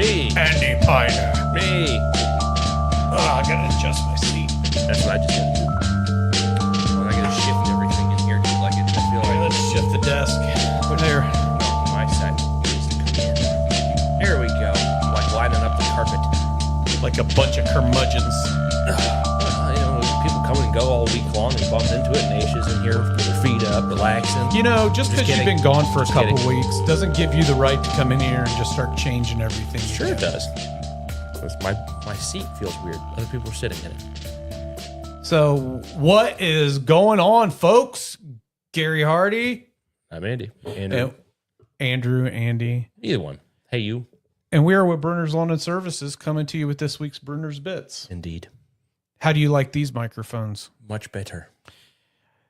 Me. Andy Piner. Me. Oh, I gotta adjust my seat. That's what I just gotta do. Well, I gotta shift everything in here just like it. I feel All right, like let's shift the desk. There. my side needs to come in. There we go. I'm like lining up the carpet. Like a bunch of curmudgeons. Well, people come and go all week long and bump into it, and Aisha's in here with her feet up, relaxing. You know, just because you've kidding. been gone for a Just couple kidding. weeks doesn't give you the right to come in here and just start changing everything. Sure it again. does. My seat feels weird. Other people are sitting in it. So, what is going on, folks? Gary Hardy, I'm Andy. Andrew. Andrew, Andy, Either one. Hey, you. and we are with Brunner's Lawn and Services, coming to you with this week's Brunner's Bits. Indeed. How do you like these microphones? Much better.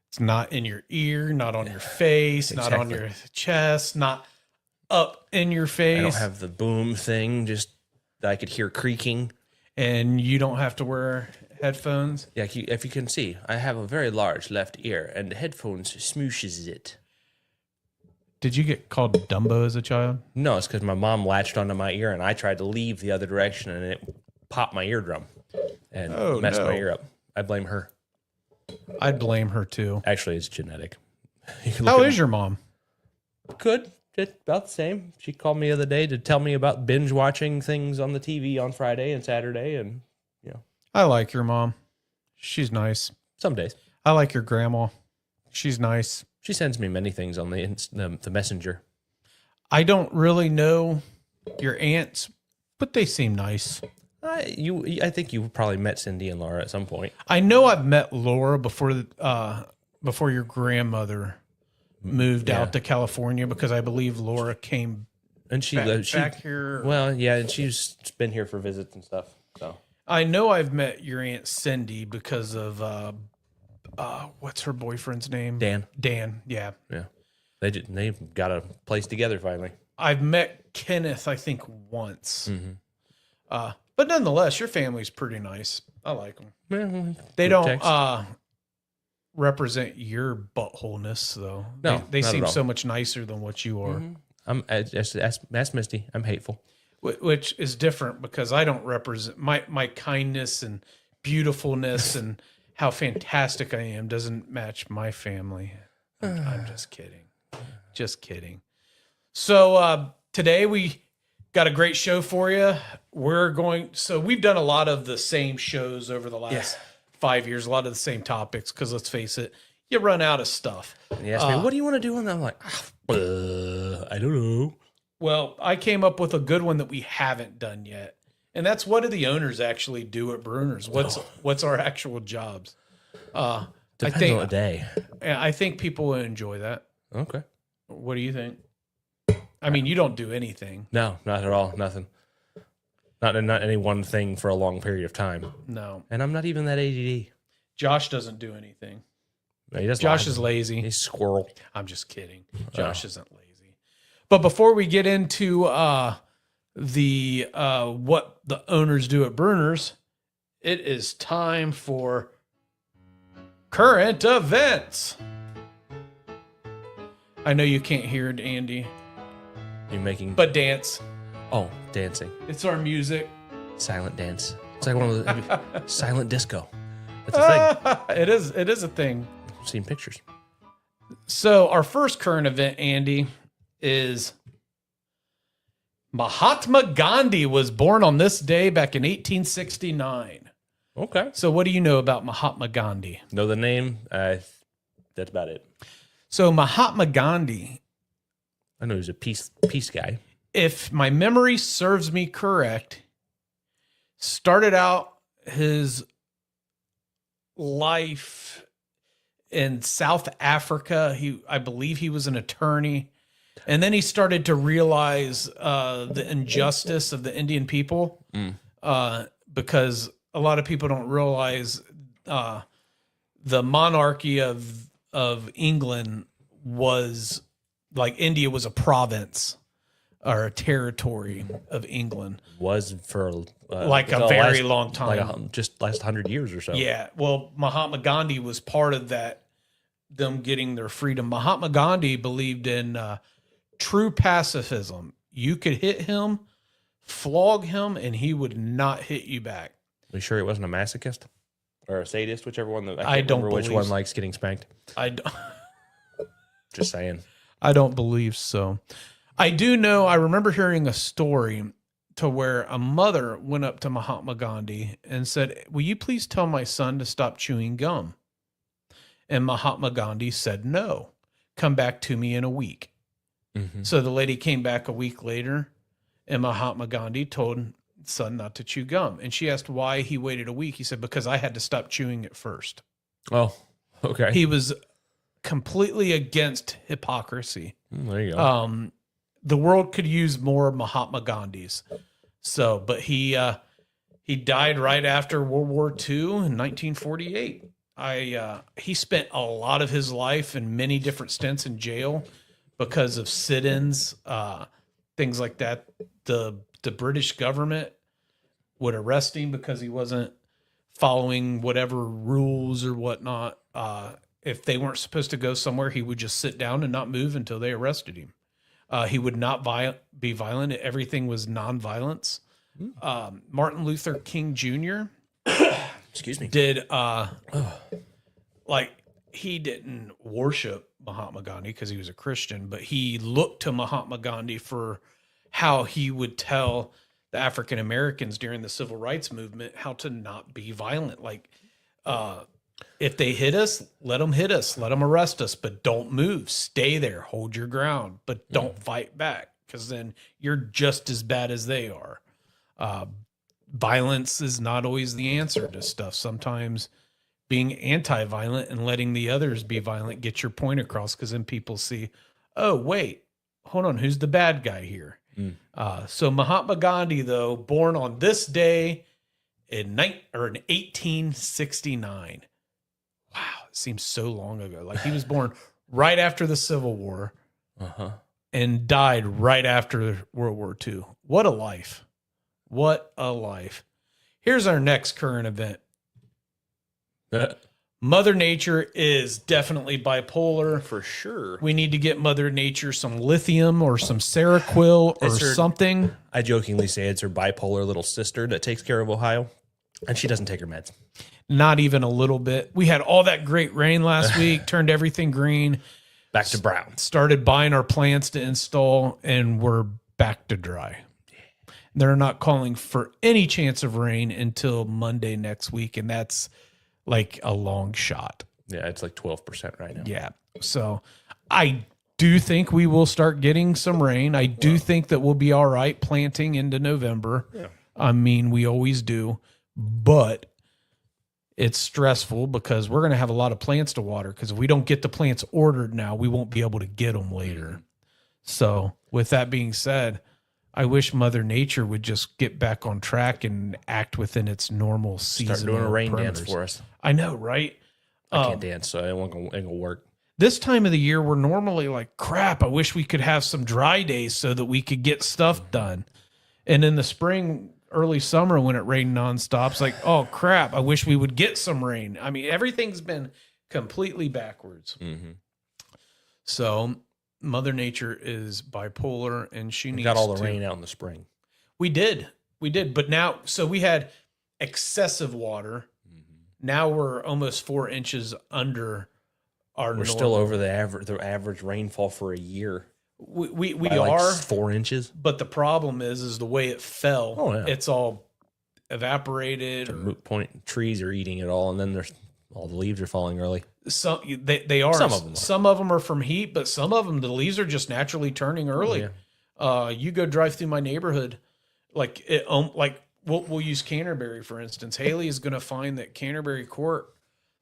It's not in your ear, not on your face, not on your chest, not up in your face. I don't have the boom thing, just I could hear creaking. And you don't have to wear headphones. Yeah, if you can see, I have a very large left ear, and the headphones smooshes it. Did you get called Dumbo as a child? No, it's because my mom latched onto my ear, and I tried to leave the other direction, and it popped my eardrum and messed my ear up. I blame her. I'd blame her too. Actually, it's genetic. How is your mom? Good. Just about the same. She called me the other day to tell me about binge watching things on the TV on Friday and Saturday, and I like your mom. She's nice. some days. I like your grandma. She's nice. She sends me many things on the messenger. I don't really know your aunts, but they seem nice. I think you probably met Cindy and Laura at some point. I know I've met Laura before your grandmother moved out to California, because I believe Laura came And she back here. Well, yeah, and she's been here for visits and stuff. So I know I've met your Aunt Cindy because of what's her boyfriend's name? Dan. Dan, yeah. Yeah, they got a place together finally. I've met Kenneth, I think, once. Mm-hmm. But nonetheless, your family's pretty nice. I like them. Well, They don't text. represent your buttholeness, though. No, they not at seem all. so much nicer than what you are. That's Misty. I'm hateful. Which is different, because I don't represent my kindness and beautifulness and how fantastic I am doesn't match my family. I'm just kidding. Just kidding. So today we got a great show for you. We've done a lot of the same shows over the last 5 years, a lot of the same topics, because let's face it, you run out of stuff. And he asked me, "What do you want to do?" And I'm like, "I don't know." Well, I came up with a good one that we haven't done yet. And that's, what do the owners actually do at Brunner's? What's our actual jobs? Depends on the day. I think people will enjoy that. Okay. What do you think? I mean, you don't do anything. No, not at all. Nothing. Not any one thing for a long period of time. No. And I'm not even that ADD. Josh doesn't do anything. No, he doesn't. Josh is lazy. He's squirrel. I'm just kidding. Josh isn't lazy. But before we get into the what the owners do at Brunner's, it is time for current events. I know you can't hear it, Andy, You making? but dance. Oh, dancing. It's our music. Silent dance. It's like one of the silent disco. That's a thing. It is a thing. I've seen pictures. So our first current event, Andy, is Mahatma Gandhi was born on this day back in 1869. Okay. So what do you know about Mahatma Gandhi? Know the name? That's about it. So Mahatma Gandhi, I know he's a peace guy. if my memory serves me correct, started out his life in South Africa. I believe he was an attorney. And then he started to realize the injustice of the Indian people, because a lot of people don't realize the monarchy of England was like India was a province or a territory of England. Was for Like a very long time. like just last 100 years or so. Yeah. Well, Mahatma Gandhi was part of that, them getting their freedom. Mahatma Gandhi believed in true pacifism. You could hit him, flog him, and he would not hit you back. Are you sure it wasn't a masochist or a sadist, whichever one? I don't remember which believe one so. likes getting spanked. Just saying. I don't believe so. I do know, I remember hearing a story to where a mother went up to Mahatma Gandhi and said, "Will you please tell my son to stop chewing gum?" And Mahatma Gandhi said, "No, come back to me in a week." Mm-hmm. So the lady came back a week later, and Mahatma Gandhi told son not to chew gum. And she asked why he waited a week. He said, "Because I had to stop chewing it first." Oh, okay. He was completely against hypocrisy. There you go. The world could use more Mahatma Gandhis. So, but he died right after World War II in 1948. He spent a lot of his life in many different stints in jail because of sit-ins, things like that. The British government would arrest him because he wasn't following whatever rules or whatnot. If they weren't supposed to go somewhere, he would just sit down and not move until they arrested him. He would not be violent. Everything was nonviolence. Martin Luther King Jr. Excuse me. did he didn't worship Mahatma Gandhi because he was a Christian, but he looked to Mahatma Gandhi for how he would tell the African Americans during the civil rights movement how to not be violent. Like, if they hit us, let them hit us, let them arrest us, but don't move. Stay there, hold your ground, but don't fight back, because then you're just as bad as they are. Violence is not always the answer to stuff. Sometimes being anti-violent and letting the others be violent get your point across, because then people see, oh, wait, hold on, who's the bad guy here? So Mahatma Gandhi, though, born on this day in 1869. Wow, it seems so long ago. Like, he was born right after the Civil War and died right after World War II. What a life. What a life. Here's our next current event. Mother Nature is definitely bipolar. For sure. We need to get Mother Nature some lithium or some Seroquel or something. I jokingly say it's her bipolar little sister that takes care of Ohio, and she doesn't take her meds. Not even a little bit. We had all that great rain last week, turned everything green. Back to brown. Started buying our plants to install, and we're back to dry. They're not calling for any chance of rain until Monday next week, and that's like a long shot. Yeah, it's like 12% right now. Yeah. So I do think we will start getting some rain. I do think that we'll be all right planting into November. Yeah. I mean, we always do, but it's stressful because we're going to have a lot of plants to water, because if we don't get the plants ordered now, we won't be able to get them later. So with that being said, I wish Mother Nature would just get back on track and act within its normal season. Start doing a rain dance for us. I know, right? I can't dance, so it ain't gonna work. This time of the year, we're normally like, crap, I wish we could have some dry days so that we could get stuff done. And in the spring, early summer, when it rained nonstop, it's like, oh, crap, I wish we would get some rain. I mean, everything's been completely backwards. Mm-hmm. So Mother Nature is bipolar, and she needs got all the rain out in the spring. We did. But now, so we had excessive water. Mm-hmm. Now we're almost 4 inches under our We're still over the average rainfall for a year. We are like 4 inches. But the problem is the way it fell. Oh, yeah. It's all evaporated. It's a moot point. Trees are eating it all, and then there's all the leaves are falling early. They are. Some of them are from heat, but some of them, the leaves are just naturally turning early. Oh, yeah. You go drive through my neighborhood, like we'll use Canterbury for instance. Haley is going to find that Canterbury Court,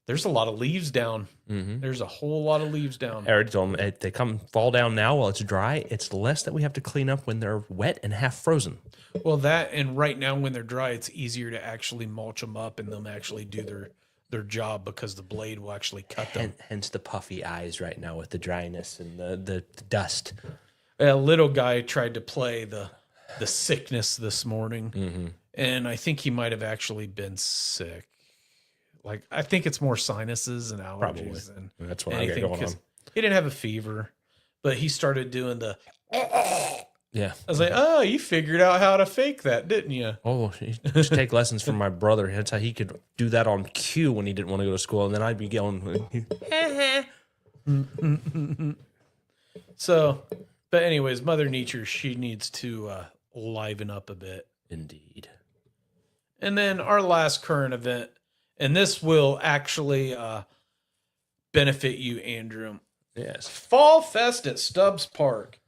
there's a lot of leaves down. Mm-hmm. There's a whole lot of leaves down. I already told them, if they fall down now while it's dry, it's less that we have to clean up when they're wet and half frozen. Well, that, and right now when they're dry, it's easier to actually mulch them up and them actually do their job, because the blade will actually cut them. Hence the puffy eyes right now with the dryness and the dust. A little guy tried to play the sickness this morning, mm-hmm. and I think he might have actually been sick. Like, I think it's more sinuses and allergies. Probably. That's what I got going on. He didn't have a fever, but he started doing the Yeah. I was like, oh, you figured out how to fake that, didn't you? Oh, just take lessons from my brother. That's how he could do that on cue when he didn't want to go to school. And then I'd be going, So, but anyways, Mother Nature, she needs to liven up a bit. indeed. And then our last current event, and this will actually benefit you, Andrew. Yes. Fall Fest at Stubbs Park.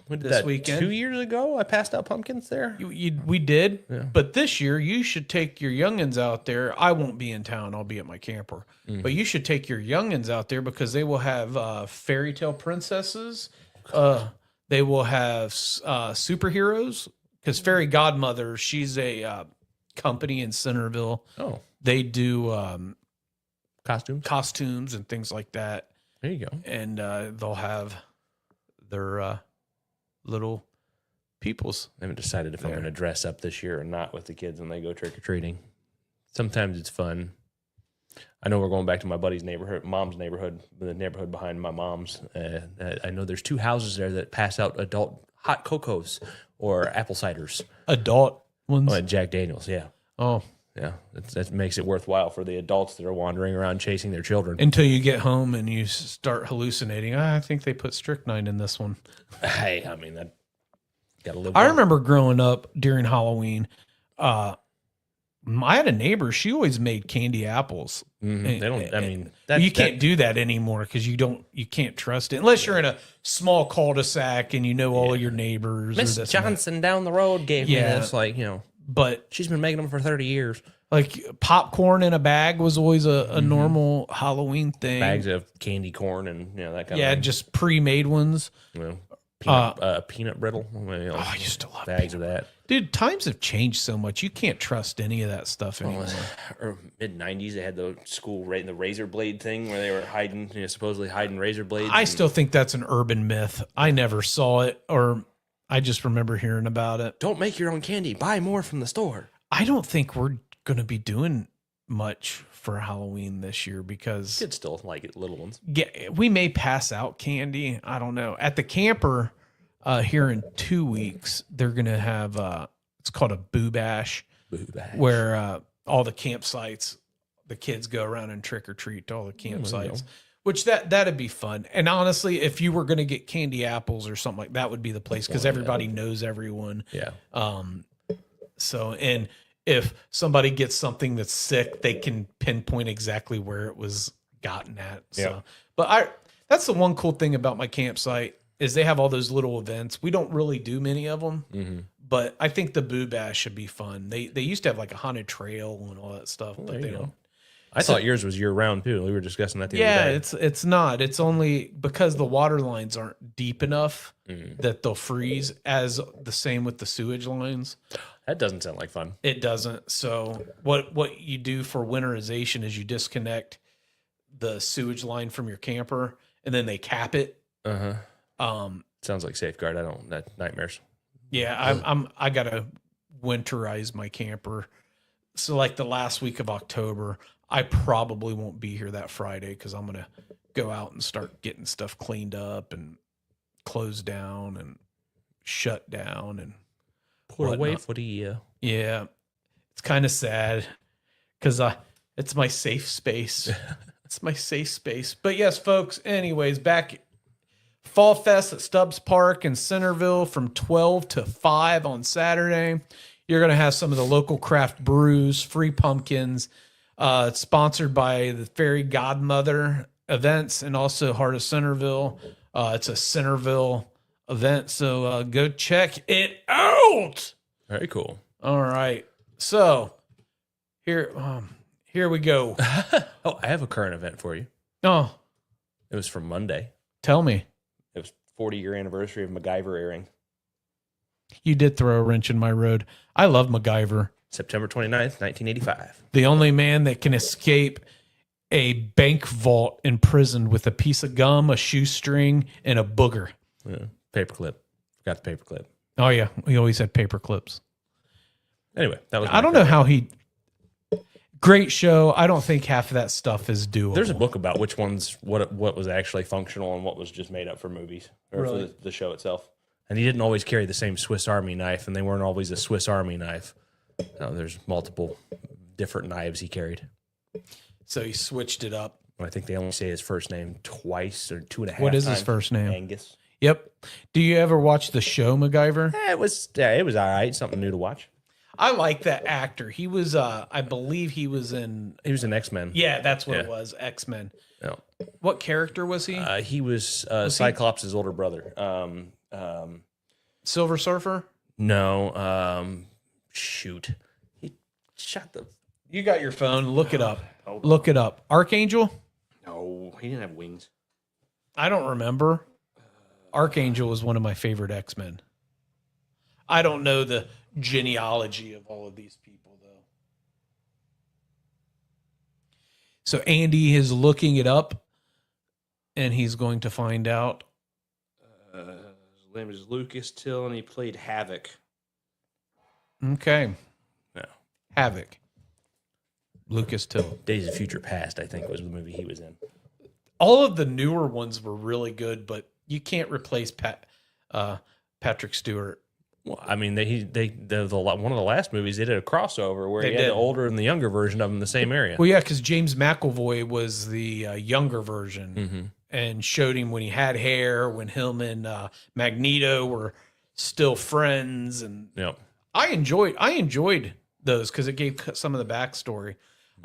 When did this that, weekend. 2 years ago, I passed out pumpkins there. We did, but this year you should take your youngins out there. I won't be in town; I'll be at my camper. But you should take your youngins out there because they will have fairy tale princesses. They will have superheroes because Fairy Godmother, she's a company in Centerville. Oh, they do costumes and things like that. There you go. And they'll have their little peoples. I haven't decided if I'm going to dress up this year or not with the kids when they go trick-or-treating. Sometimes it's fun. I know we're going back to my buddy's mom's neighborhood, the neighborhood behind my mom's. I know there's 2 houses there that pass out adult hot cocos or apple ciders. Adult ones? Oh, Jack Daniels, yeah. Oh. Yeah, that makes it worthwhile for the adults that are wandering around chasing their children. Until you get home and you start hallucinating. I think they put strychnine in this one. Hey, I mean, that got to live. I remember growing up during Halloween. I had a neighbor. She always made candy apples. Mm-hmm. They don't. I mean, you can't do that anymore because you can't trust it unless you're in a small cul-de-sac and you know all of your neighbors. Miss Johnson down the road gave me this, But she's been making them for 30 years. Like popcorn in a bag was always a normal Halloween thing. Bags of candy corn and that kind of thing. Yeah, just pre-made ones. Peanut brittle. I used to love bags of that. Dude, times have changed so much. You can't trust any of that stuff anymore. Or mid-90s, they had the school the razor blade thing where they were hiding, supposedly hiding razor blades. I still think that's an urban myth. I never saw it, or I just remember hearing about it. Don't make your own candy. Buy more from the store. I don't think we're going to be doing much for Halloween this year because kids still like it, little ones. Yeah, we may pass out candy. I don't know. At the camper here in 2 weeks, they're going to have it's called a Boo Bash. Boo Bash. Where all the campsites, the kids go around and trick or treat to all the campsites. Which that'd be fun. And honestly, if you were going to get candy apples or something like that, would be the place because everybody knows everyone. Yeah. So, and if somebody gets something that's sick, they can pinpoint exactly where it was gotten at. So, but that's the one cool thing about my campsite is they have all those little events. We don't really do many of them, but I think the Boo Bash should be fun. They used to have like a haunted trail and all that stuff, but they don't. I thought yours was year round too. We were discussing that the other day. Yeah, it's not. It's only because the water lines aren't deep enough that they'll freeze. As the same with the sewage lines. That doesn't sound like fun. It doesn't. So what you do for winterization is you disconnect the sewage line from your camper and then they cap it. Sounds like Safeguard. Nightmares. Yeah, I gotta winterize my camper. So like the last week of October. I probably won't be here that Friday because I'm going to go out and start getting stuff cleaned up and closed down and shut down and pour away for the year. Yeah. It's kind of sad because it's my safe space. It's my safe space. But yes, folks, anyways, back Fall Fest at Stubbs Park in Centerville from 12 to 5 on Saturday. You're going to have some of the local craft brews, free pumpkins. It's sponsored by the Fairy Godmother events and also Heart of Centerville. It's a Centerville event, so go check it out. Very cool. All right, so here we go. Oh, I have a current event for you. Oh, it was from Monday. Tell me. It was 40-year anniversary of MacGyver airing. You did throw a wrench in my road. I love MacGyver. September 29th, 1985. The only man that can escape a bank vault in prison with a piece of gum, a shoestring, and a booger. Yeah. Paperclip. Got the paperclip. Oh, yeah. We always had paper clips. Anyway, that was. I don't know how he. Great show. I don't think half of that stuff is doable. There's a book about which ones, what was actually functional and what was just made up for movies or for the show itself. And he didn't always carry the same Swiss Army knife, and they weren't always a Swiss Army knife. No, there's multiple different knives he carried. So he switched it up. I think they only say his first name twice or 2.5 What is his times. first name? Angus. Yep. Do you ever watch the show MacGyver? It was all right. Something new to watch. I like that actor. He was, I believe he was in. He was an X-Men. Yeah, that's what it was. X-Men. No. What character was he? He was Cyclops' older brother. Silver Surfer. No. Shoot. He shot the. You got your phone. Look it up. Look it up. Archangel. No, he didn't have wings. I don't remember. Archangel was one of my favorite X-Men. I don't know the genealogy of all of these people, though. So Andy is looking it up, and he's going to find out. His name is Lucas Till, and he played Havoc. Okay. No. Havoc. Lucas Till. Days of Future Past, I think, was the movie he was in. All of the newer ones were really good, but you can't replace Patrick Stewart. Well, I mean, one of the last movies they did a crossover where They he had did. the older and the younger version of him in the same area. Well, yeah, because James McAvoy was the younger version and showed him when he had hair, when him and Magneto were still friends, and Yep. I enjoyed those because it gave some of the backstory.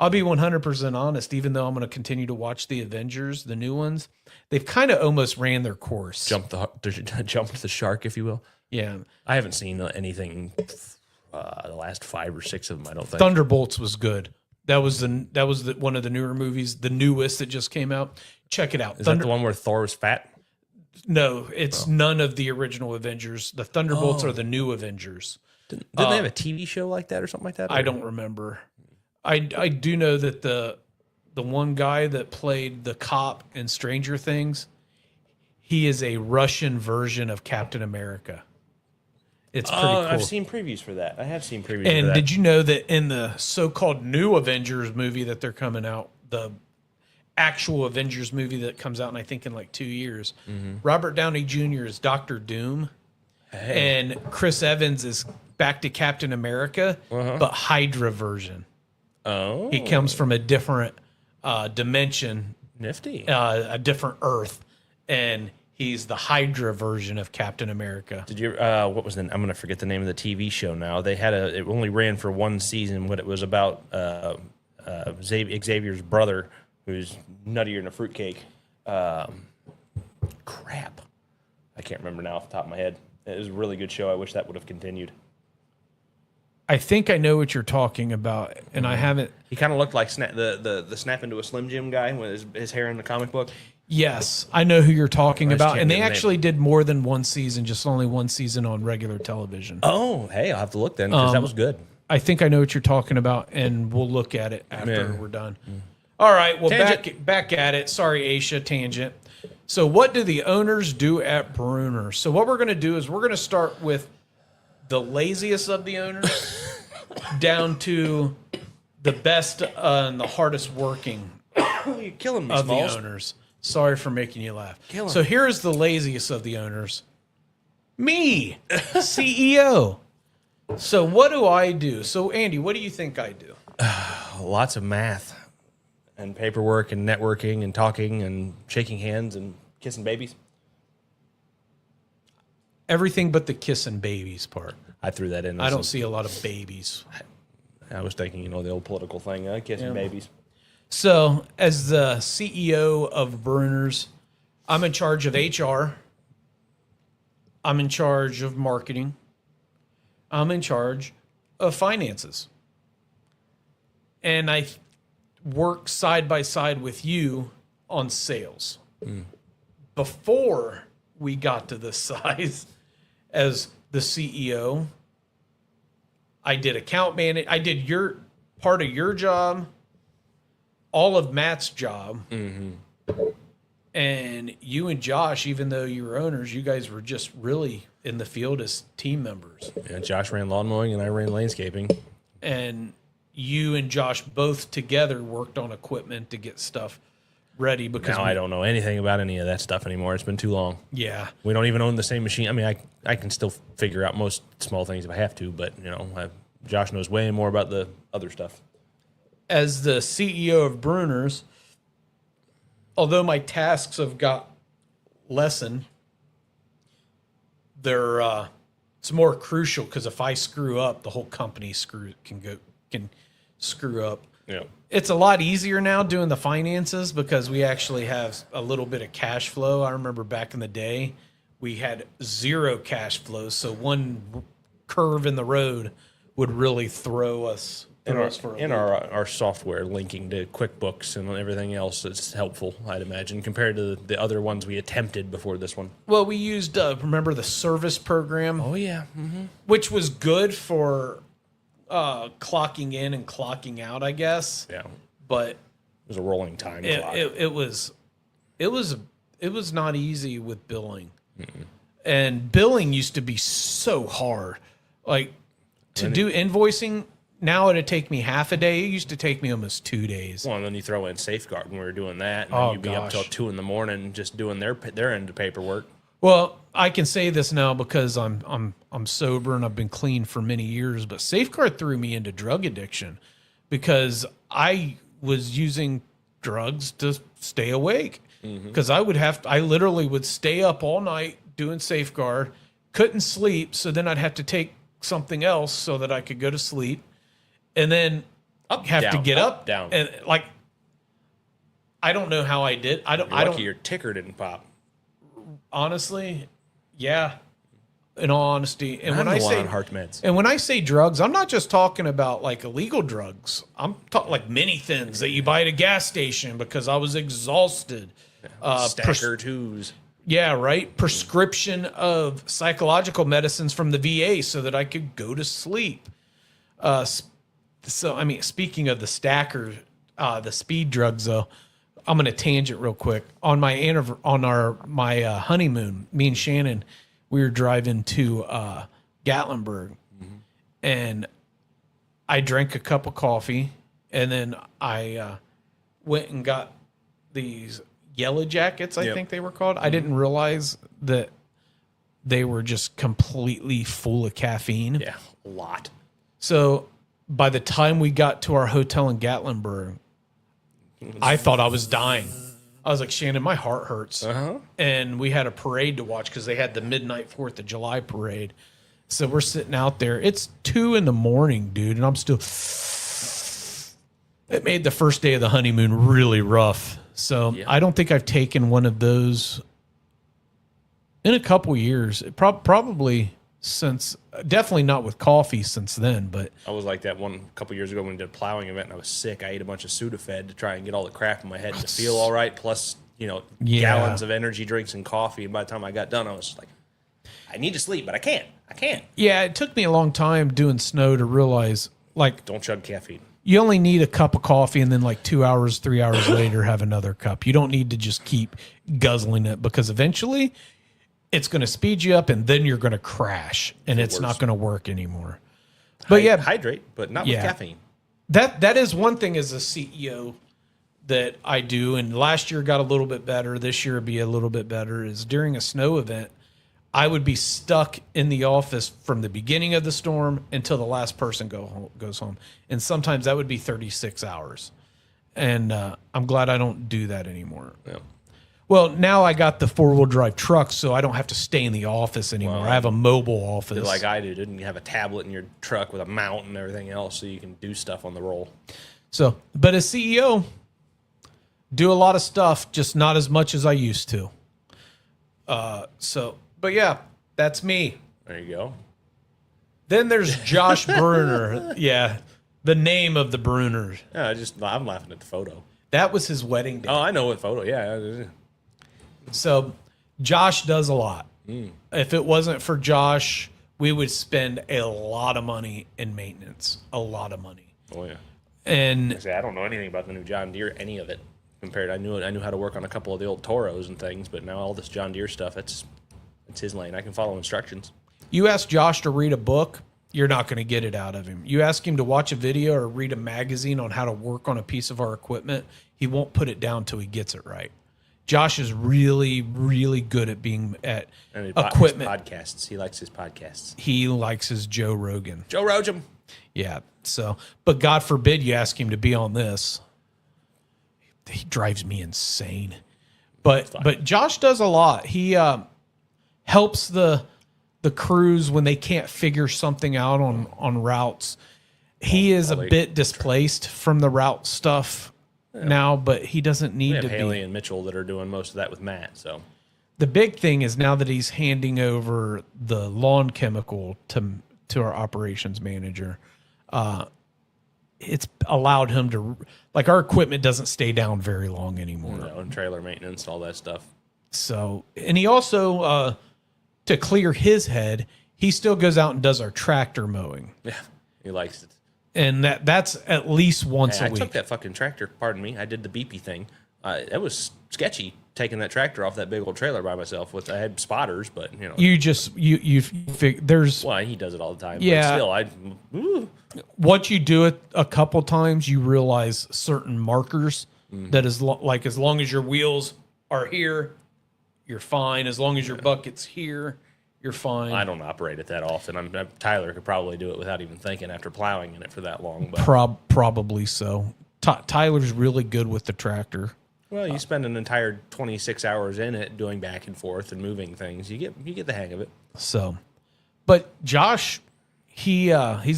I'll be 100% honest, even though I'm going to continue to watch the Avengers, the new ones, they've kind of almost ran their course. Jumped the shark, if you will. Yeah. I haven't seen anything the last 5 or 6 of them, I don't think. Thunderbolts was good. That was one of the newer movies, the newest that just came out. Check it out. Is that the one where Thor was fat? No, it's none of the original Avengers. The Thunderbolts are the new Avengers. Didn't they have a TV show like that or something like that? I don't remember. I do know that the one guy that played the cop in Stranger Things, he is a Russian version of Captain America. It's pretty cool. I've seen previews for that. I have seen previews for And that. did you know that in the so-called new Avengers movie that they're coming out, the actual Avengers movie that comes out, I think in like 2 years, Robert Downey Jr. is Doctor Doom, and Chris Evans is back to Captain America, but Hydra version. Oh. He comes from a different dimension, Nifty. a different Earth, and he's the Hydra version of Captain America. Did you? What was the? I'm going to forget the name of the TV show now. They had it only ran for one season. What it was about? Xavier's brother, who's nuttier than a fruitcake. Crap, I can't remember now off the top of my head. It was a really good show. I wish that would have continued. I think I know what you're talking about, and I haven't. He kind of looked like the Snap into a Slim Jim guy with his hair in the comic book. Yes, I know who you're talking just about, can't and get they the name. actually did more than one season, just only one season on regular television. Oh, hey, I'll have to look then because that was good. I think I know what you're talking about, and we'll look at it after Yeah. we're done. All right, well, Tangent. back at it. Sorry, Aisha, tangent. So what do the owners do at Brunner? So what we're going to do is we're going to start with the laziest of the owners down to the best and the hardest working You're killing me, of the Smalls. owners. Sorry for making you laugh. Kill 'em. So here's the laziest of the owners. Me, CEO. So what do I do? So Andy, what do you think I do? Lots of math and paperwork and networking and talking and shaking hands and kissing babies. Everything but the kissing babies part. I threw that in. I don't see a lot of babies. I was thinking, the old political thing, kissing babies. So as the CEO of Brunner's, I'm in charge of HR. I'm in charge of marketing. I'm in charge of finances. And I work side by side with you on sales. Before we got to this size as the CEO, I did account management. I did your part of your job, all of Matt's job. And you and Josh, even though you were owners, you guys were just really in the field as team members. Yeah, Josh ran lawn mowing and I ran landscaping. And you and Josh both together worked on equipment to get stuff ready because Now I don't know anything about any of that stuff anymore. It's been too long. Yeah. We don't even own the same machine. I mean, I can still figure out most small things if I have to, but Josh knows way more about the other stuff. As the CEO of Brunner's, although my tasks have got lessened, it's more crucial because if I screw up, the whole company can screw up. Yeah. It's a lot easier now doing the finances because we actually have a little bit of cash flow. I remember back in the day, we had zero cash flow. So one curve in the road would really throw us. Our software linking to QuickBooks and everything else is helpful, I'd imagine, compared to the other ones we attempted before this one. Well, we used, remember the service program? Oh, yeah. Mm-hmm. Which was good for clocking in and clocking out, I guess. Yeah. But it was a rolling time clock. It was not easy with billing. Mm-mm. And billing used to be so hard. Like to do invoicing, now it'd take me half a day. It used to take me almost 2 days. Well, and then you throw in Safeguard when we were doing that, and then you'd be up till 2 a.m. just doing their end of paperwork. Well, I can say this now because I'm sober and I've been clean for many years, but Safeguard threw me into drug addiction because I was using drugs to stay awake. Because I literally would stay up all night doing Safeguard, couldn't sleep, so then I'd have to take something else so that I could go to sleep, and then to get up, down, and like I don't know how I did. I don't. Your ticker didn't pop. Honestly, yeah. In all honesty, and when I say on heart meds, and when I say drugs, I'm not just talking about like illegal drugs. I'm talking like mini thins that you buy at a gas station because I was exhausted. Stacker twos. Yeah, right. Prescription of psychological medicines from the VA so that I could go to sleep. So I mean, speaking of the stacker, the speed drugs, though. I'm going to tangent real quick. On my honeymoon, me and Shannon, we were driving to Gatlinburg, and I drank a cup of coffee, and then I went and got these Yellow Jackets, I think they were called. I didn't realize that they were just completely full of caffeine. Yeah, a lot. So by the time we got to our hotel in Gatlinburg, I thought I was dying. I was like, Shannon, my heart hurts. And we had a parade to watch because they had the midnight 4th of July parade. So we're sitting out there. It's 2 a.m, dude, and I'm still. It made the first day of the honeymoon really rough. So I don't think I've taken one of those in a couple years. Probably since, definitely not with coffee since then, but I was like that one a couple years ago when we did a plowing event and I was sick. I ate a bunch of Sudafed to try and get all the crap in my head to feel all right, plus gallons of energy drinks and coffee, and by the time I got done I was like, I need to sleep, but I can't. Yeah, it took me a long time doing snow to realize, like, don't chug caffeine. You only need a cup of coffee and then like 2 hours, 3 hours later have another cup. You don't need to just keep guzzling it because eventually it's going to speed you up and then you're going to crash and it's not going to work anymore. But hydrate, but not with caffeine. That is one thing as a CEO that I do, and last year got a little bit better. This year will be a little bit better. Is during a snow event, I would be stuck in the office from the beginning of the storm until the last person goes home. And sometimes that would be 36 hours. And I'm glad I don't do that anymore. Yeah. Well, now I got the 4-wheel drive truck, so I don't have to stay in the office anymore. I have a mobile office. Like I do, didn't you have a tablet in your truck with a mount and everything else so you can do stuff on the roll? So, but as CEO, do a lot of stuff, just not as much as I used to. But yeah, that's me. There you go. Then there's Josh Brunner. Yeah, the name of the Brunners. Yeah, I'm laughing at the photo. That was his wedding day. Oh, I know what photo. Yeah. So Josh does a lot. If it wasn't for Josh, we would spend a lot of money in maintenance. A lot of money. Oh yeah. And I don't know anything about the new John Deere, any of it. Compared, I knew how to work on a couple of the old Toros and things, but now all this John Deere stuff, it's his lane. I can follow instructions. You ask Josh to read a book, you're not going to get it out of him. You ask him to watch a video or read a magazine on how to work on a piece of our equipment, he won't put it down till he gets it right. Josh is really, really good at being at equipment. His podcasts. He likes his podcasts. He likes his Joe Rogan. Joe Rogan. Yeah. So, but God forbid you ask him to be on this. He drives me insane. But Josh does a lot. He helps the crews when they can't figure something out on routes. He is a bit displaced from the route stuff now, but he doesn't need to be. Haley and Mitchell that are doing most of that with Matt. So the big thing is now that he's handing over the lawn chemical to our operations manager, it's allowed him to, like, our equipment doesn't stay down very long anymore. No, and trailer maintenance, all that stuff. So, and he also, to clear his head, he still goes out and does our tractor mowing. Yeah, he likes it. And that's at least once a week. I took that fucking tractor, pardon me. I did the beepy thing. It was sketchy taking that tractor off that big old trailer by myself. I had spotters, but you know. You there's. Well, he does it all the time. Yeah. But still, Once you do it a couple times, you realize certain markers that is like, as long as your wheels are here, you're fine. As long as your bucket's here, you're fine. I don't operate it that often. Tyler could probably do it without even thinking after plowing in it for that long. But. Probably so. Tyler's really good with the tractor. Well, you spend an entire 26 hours in it doing back and forth and moving things. You get the hang of it. So, but Josh, he's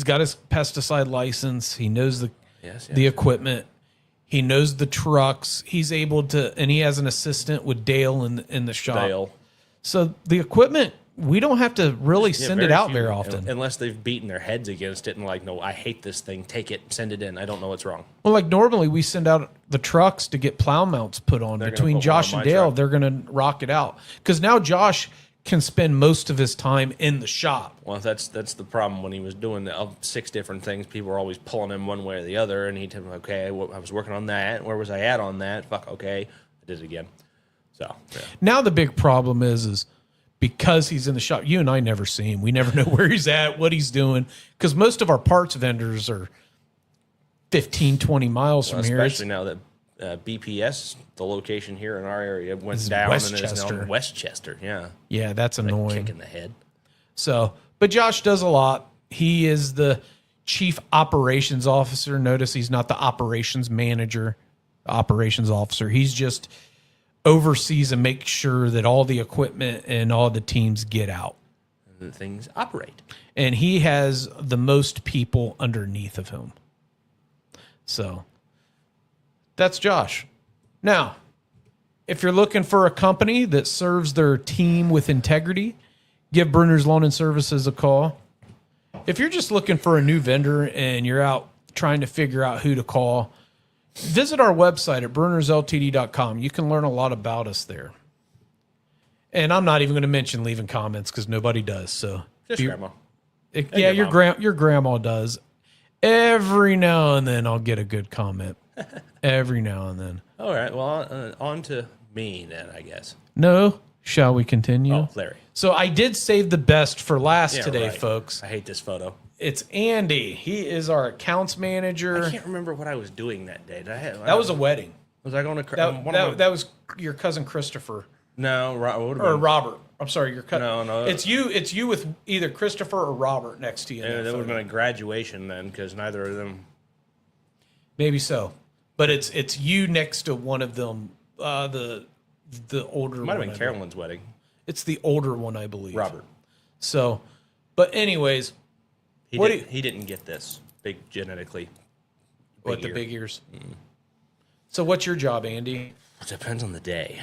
got his pesticide license. He knows the equipment. He knows the trucks. He's able to, and he has an assistant with Dale in the shop. Dale. So the equipment, we don't have to really send it out very often. Unless they've beaten their heads against it and like, no, I hate this thing. Take it, send it in. I don't know what's wrong. Well, like normally we send out the trucks to get plow mounts put on. Between Josh and Dale, they're going to rock it out. Because now Josh can spend most of his time in the shop. Well, that's the problem when he was doing the 6 different things. People were always pulling him one way or the other. And he'd tell me, okay, I was working on that. Where was I at on that? Fuck, okay. I did it again. So, yeah. Now the big problem is because he's in the shop, you and I never see him. We never know where he's at, what he's doing. Because most of our parts vendors are 15, 20 miles from here. Especially now that BPS, the location here in our area, went down and is now in Westchester. Yeah. Yeah, that's annoying. Kick in the head. So, but Josh does a lot. He is the chief operations officer. Notice he's not the operations manager, the operations officer. He's just oversees and makes sure that all the equipment and all the teams get out. And the things operate. And he has the most people underneath of him. So that's Josh. Now, if you're looking for a company that serves their team with integrity, give Brunner's Lawn and Services a call. If you're just looking for a new vendor and you're out trying to figure out who to call, visit our website at brunnersltd.com. You can learn a lot about us there. And I'm not even going to mention leaving comments because nobody does. So just Grandma. Yeah, your grandma does. Every now and then I'll get a good comment. Every now and then. All right. Well, on to me then, I guess. No. Shall we continue? Oh, Larry. So I did save the best for last today, folks. I hate this photo. It's Andy. He is our accounts manager. I can't remember what I was doing that day. That was a wedding. Was I going to? That was your cousin Christopher. No, Robert. I'm sorry, your cousin. No. It's you with either Christopher or Robert next to you. Yeah, that would have been a graduation then, because neither of them. Maybe so, but it's you next to one of them. The older. It might have been Carolyn's wedding. It's the older one, I believe. Robert. So, but anyways, he didn't get this big genetically. The big ears? Mm-hmm. So what's your job, Andy? It depends on the day.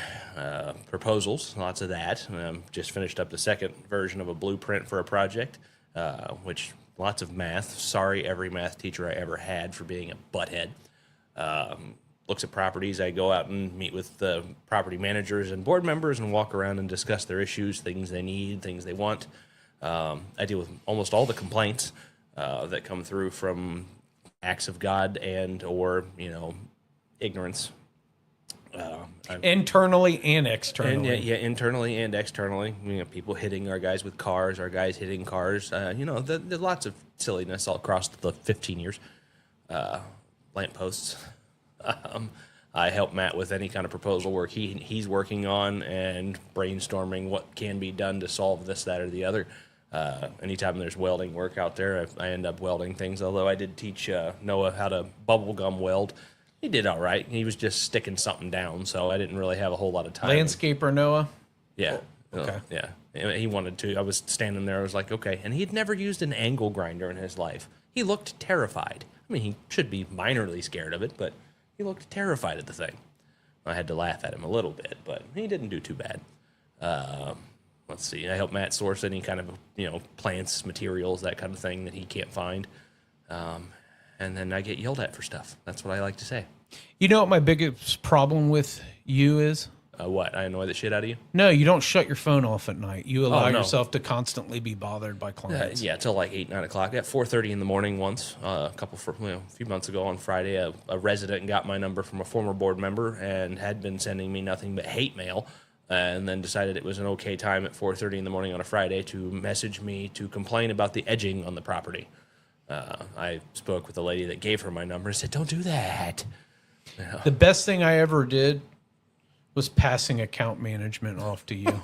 Proposals, lots of that. Just finished up the second version of a blueprint for a project, which lots of math. Sorry, every math teacher I ever had for being a butthead. Looks at properties. I go out and meet with the property managers and board members and walk around and discuss their issues, things they need, things they want. I deal with almost all the complaints that come through from acts of God and or ignorance. Internally and externally. And yeah, internally and externally. People hitting our guys with cars, our guys hitting cars. There's lots of silliness all across the 15 years. Lampposts. I help Matt with any kind of proposal work he's working on and brainstorming what can be done to solve this, that, or the other. Anytime there's welding work out there, I end up welding things. Although I did teach Noah how to bubble gum weld. He did all right. He was just sticking something down, so I didn't really have a whole lot of time. Landscaper Noah? Yeah. Okay. Yeah. He wanted to. I was standing there. I was like, okay. And he'd never used an angle grinder in his life. He looked terrified. I mean, he should be minorly scared of it, but he looked terrified at the thing. I had to laugh at him a little bit, but he didn't do too bad. Let's see. I help Matt source any kind of, plants, materials, that kind of thing that he can't find. And then I get yelled at for stuff. That's what I like to say. You know what my biggest problem with you is? What? I annoy the shit out of you? No, you don't shut your phone off at night. You allow no. yourself to constantly be bothered by clients. Yeah, till like 8, 9 o'clock. At 4:30 in the morning once, a few months ago on Friday, a resident got my number from a former board member and had been sending me nothing but hate mail, and then decided it was an okay time at 4:30 in the morning on a Friday to message me to complain about the edging on the property. I spoke with the lady that gave her my number and said, "Don't do that." The best thing I ever did was passing account management off to you.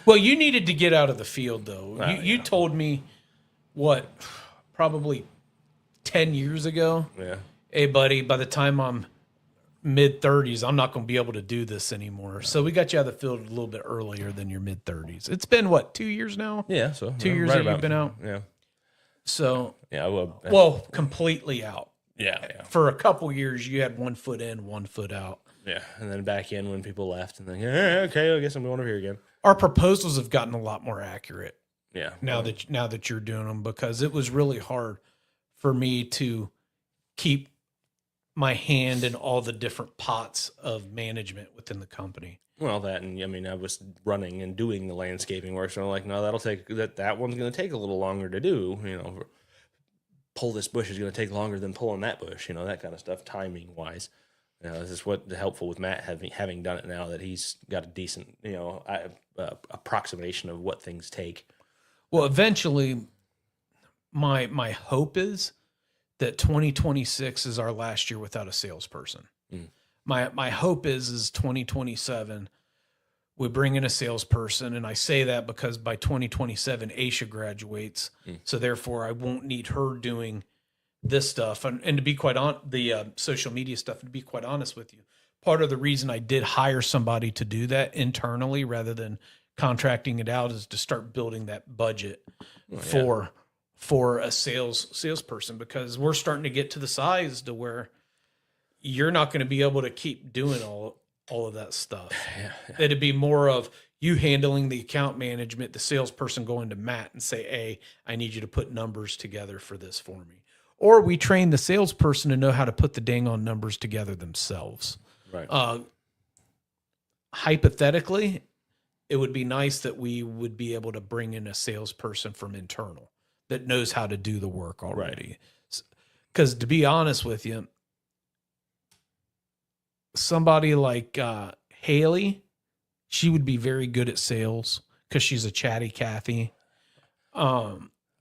Well, you needed to get out of the field, though. You told me, probably 10 years ago? Yeah. Hey, buddy, by the time I'm mid-30s, I'm not going to be able to do this anymore. So we got you out of the field a little bit earlier than your mid-30s. It's been, 2 years now? Yeah, so 2 years right that you've been out? Yeah. So, Yeah, well, completely out. Yeah. For a couple years, you had 1 foot in, 1 foot out. Yeah, and then back in when people left, and then, okay, I guess I'm going over here again. Our proposals have gotten a lot more accurate. Yeah. Now that you're doing them, because it was really hard for me to keep my hand in all the different pots of management within the company. Well, that, and I mean, I was running and doing the landscaping work, so I'm like, no, that one's going to take a little longer to do. Pull this bush is going to take longer than pulling that bush. That kind of stuff, timing wise. This is what helpful with Matt having done it now that he's got a decent, approximation of what things take. Well, eventually, my hope is that 2026 is our last year without a salesperson. Mm. My hope is 2027 we bring in a salesperson, and I say that because by 2027 Aisha graduates, so therefore I won't need her doing this stuff and to be quite on the social media stuff. And to be quite honest with you, part of the reason I did hire somebody to do that internally rather than contracting it out is to start building that budget for a salesperson, because we're starting to get to the size to where you're not going to be able to keep doing all of that stuff. It'd be more of you handling the account management, the salesperson going to Matt and say, "Hey, I need you to put numbers together for this for me." Or we train the salesperson to know how to put the dang on numbers together themselves. Right. Hypothetically, it would be nice that we would be able to bring in a salesperson from internal that knows how to do the work already. Because to be honest with you, somebody like Haley, she would be very good at sales because she's a chatty Cathy.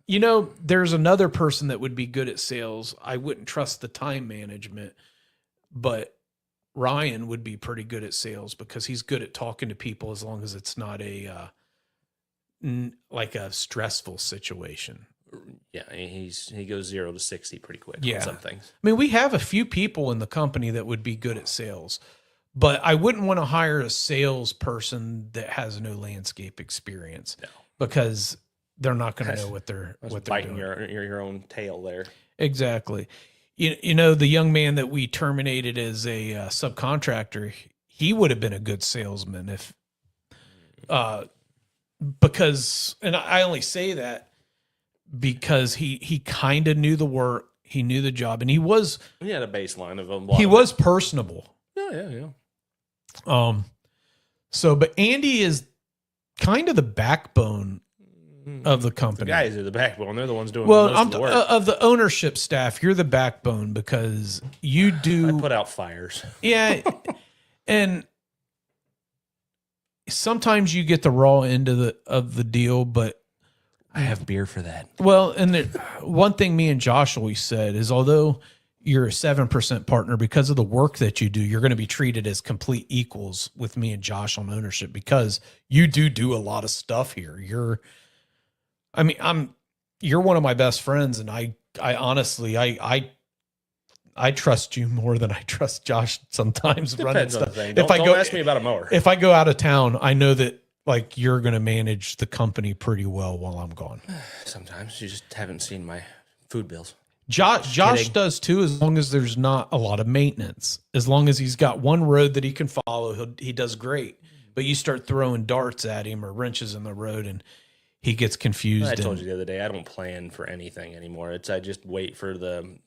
There's another person that would be good at sales. I wouldn't trust the time management, but Ryan would be pretty good at sales because he's good at talking to people as long as it's not a stressful situation. Yeah, he goes 0 to 60 pretty quick on some things. I mean, we have a few people in the company that would be good at sales, but I wouldn't want to hire a salesperson that has no landscape experience because they're not going to know what they're biting doing. your own tail there. Exactly. The young man that we terminated as a subcontractor, he would have been a good salesman because I only say that because he kind of knew the work, he knew the job, and he had a baseline of them. He was personable. Yeah. But Andy is kind of the backbone of the company. The guys are the backbone. They're the ones doing most of the work. Of the ownership staff, you're the backbone because you do. I put out fires. Yeah. And sometimes you get the raw end of the deal, but I have beer for that. well, and one thing me and Josh always said is, although you're a 7% partner, because of the work that you do, you're going to be treated as complete equals with me and Josh on ownership, because you do a lot of stuff here. You're one of my best friends, and I honestly, I trust you more than I trust Josh sometimes running Depends on the stuff. thing. Don't ask me about a mower. If I go out of town, I know that like you're going to manage the company pretty well while I'm gone. Sometimes you just haven't seen my food bills. Josh does too, as long as there's not a lot of maintenance. As long as he's got one road that he can follow, he does great. But you start throwing darts at him or wrenches in the road, and he gets confused. I told you the other day, I don't plan for anything anymore. I just wait for the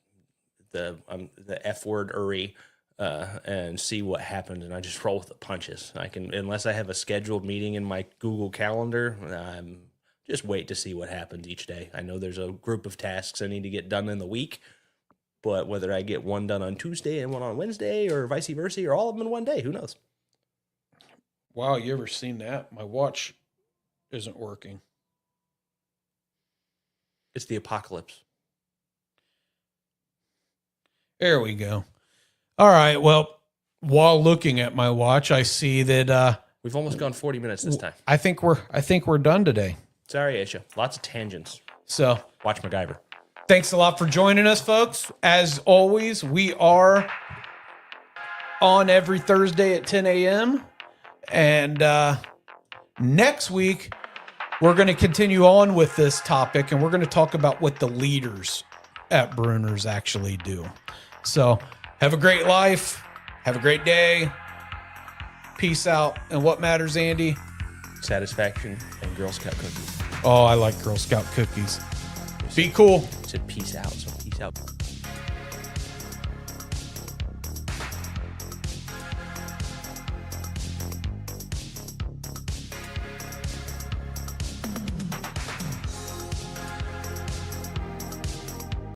F word and see what happens, and I just roll with the punches. Unless I have a scheduled meeting in my Google Calendar, just wait to see what happens each day. I know there's a group of tasks I need to get done in the week, but whether I get one done on Tuesday and one on Wednesday, or vice versa, or all of them in one day, who knows? Wow, you ever seen that? My watch isn't working. It's the apocalypse. There we go. All right. Well, while looking at my watch, I see that We've almost gone 40 minutes this time. I think we're done today. Sorry, Aisha. Lots of tangents. So Watch MacGyver. thanks a lot for joining us, folks. As always, we are on every Thursday at 10 a.m. And next week, we're going to continue on with this topic, and we're going to talk about what the leaders at Brunner's actually do. So have a great life. Have a great day. Peace out. And what matters, Andy? Satisfaction and Girl Scout cookies. Oh, I like Girl Scout cookies. Be cool. I said peace out, so peace out.